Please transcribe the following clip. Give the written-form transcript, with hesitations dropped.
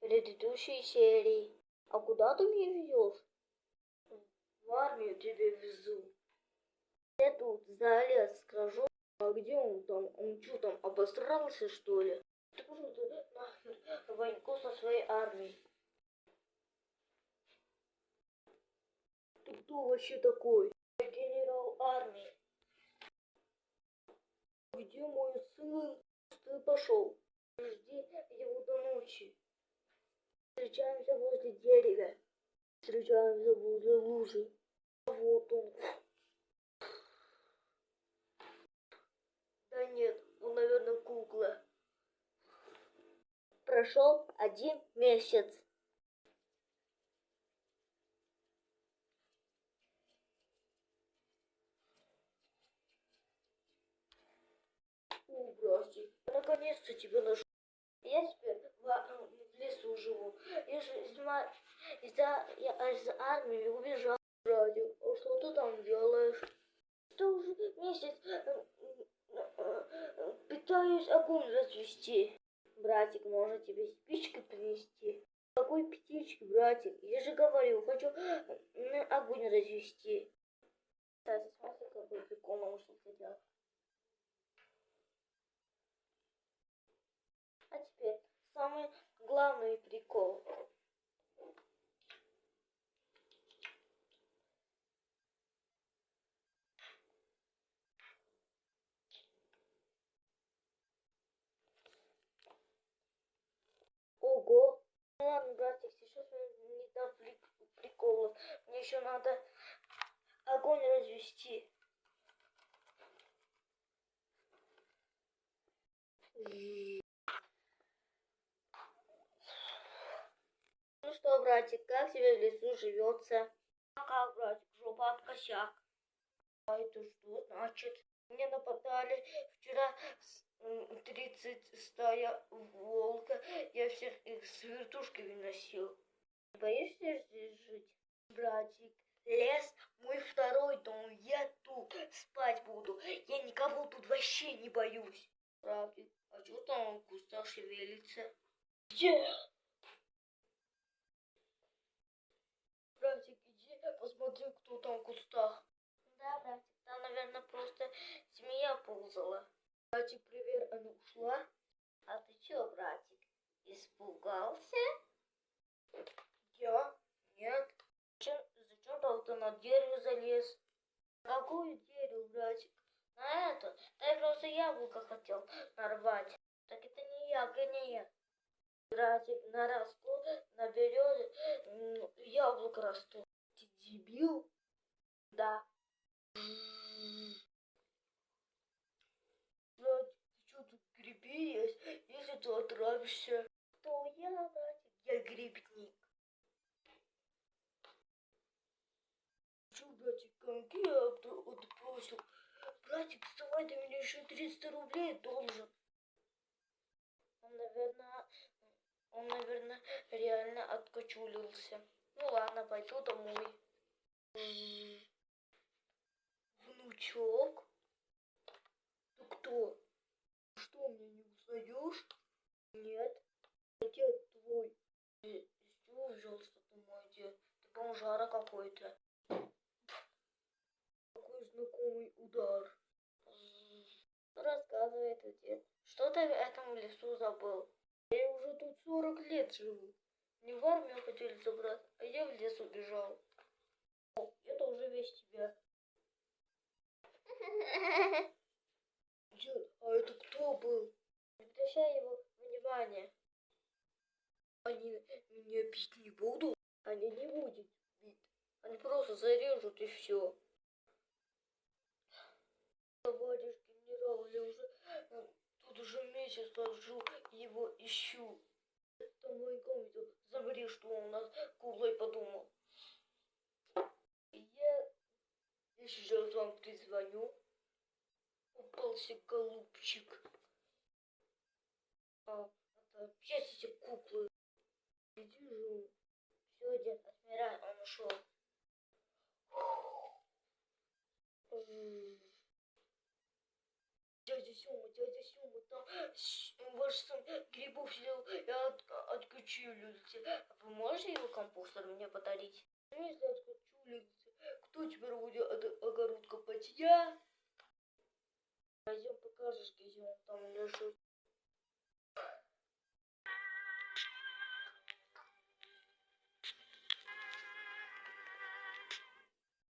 предыдущей серии. А куда ты меня везешь? В армию тебя везу. Я тут залез, скажу. А где он там? Он что там, обосрался, что ли? Ты пошел ты нахер Ваньку со своей армией. Ты кто вообще такой? Я генерал армии. Где мой сын? Ты пошел. Жди его до ночи. Встречаемся возле дерева. Встречаемся возле лужи. Вот он. Да нет, он, наверное, кукла. Прошел 1 месяц. Братик, наконец-то тебя нашел. Я теперь в лесу живу. Я же из армии убежал. Братик, а что ты там делаешь? Ты уже месяц пытаюсь огонь развести. Братик, может тебе спички принести? Какой птички, братик? Я же говорил, хочу огонь развести. Кстати, смотри, какой прикол нам что-то делать. А теперь самый главный прикол. Ого! Ну ладно, братик, сейчас не до приколов. Мне еще надо огонь развести. Ну что, братик, как тебе в лесу живется? А как, братик, жопа об косяк. А это что значит? Мне нападали вчера 30 стая волка. Я всех их с вертушками носил. Не боишься здесь жить? Братик, лес мой второй дом. Я тут спать буду. Я никого тут вообще не боюсь. Братик, а что там в кустах шевелится? Где? Братик, иди посмотри, кто там в кустах. Да, братик, там, наверное, просто змея ползала. Братик, привет, она ушла? А ты чё, братик, испугался? Я? Нет. Зачем ты на дерево залез? Какое дерево, братик? На это? Да я просто яблоко хотел нарвать. Так это не я, гони. Братик, на росту, на березе яблоко растут. Ты дебил? Да. Братик, ты что тут гриби есть? Если ты отравишься. Кто я, братик? Я грибник. Чё, братик, коньки я отбросил? Братик, вставай, ты мне еще 300 рублей должен. Он, наверное, реально откачулился. Ну ладно, пойду домой. Внучок? Ты кто? Что, меня не узнаешь? Нет. Дед твой. Из чего взялся ты, мой дед? Ты бомжара какой-то. Какой знакомый удар. Рассказывай это, дед. Что ты в этом лесу забыл? Я уже тут 40 лет живу. Не в армию хотели забрать, а я в лес убежал. О, я тоже весь тебя. Дед, а это кто был? Не обращай его внимания. Они меня бить не будут? Они не будут бить. Они просто зарежут и все. Товарищ генерал, я уже тут уже месяц хожу, его ищу. Это мой комнату. Забери, что он нас куклой подумал. Я сейчас вам призвоню. Попался голубчик. Это опять эти куклы. Иди же. Все, дед, отмирай, он ушел. Дядя Сёма, там ваш сын грибов съел и откочулился. А вы можете его компостер мне подарить? Если откочулился, кто теперь будет огород копать? Я? Пойдем покажешь, где он там лежит.